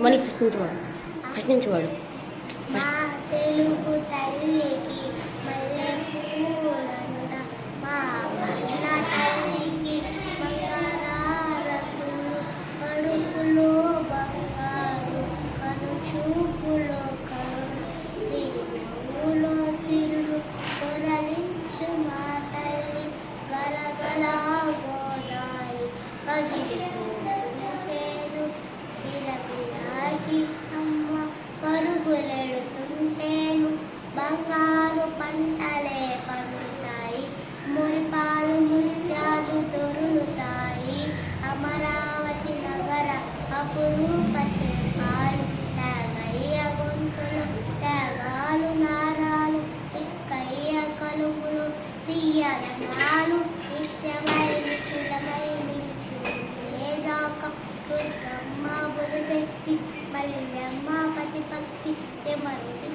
మళ్ళీ ఫస్ట్ నుంచి వాడు తెలుగు తల్లికి మల్లె పూలనుడ మా కన్న తల్లికి మంగళారతులు కడుపులో బంగారు కను చూపులో కరుణ సిరులో సిరులు పొరలించు మా తల్లి గలగల గోదాయి కదిలిపోతుంటేను పిలపిలాకి అమ్మ పరుగులెడుతుంటేను బంగారు పంటలే పండుతాయి మురిపాలు ముత్యాలు దొరుకుతాయి అమరావతి నగర అపురూప శిల్పాలు త్యాగయ్య గొంతులు త్యాగాలు నారాలు తిక్కయ్య కలుపులు తీయదనాలు నిత్యమై నిఖిలమై నిలిచిదాకా దుర్గమ్మ బుధశక్తి మల్లెమ్మ పతిపక్తి మరుడి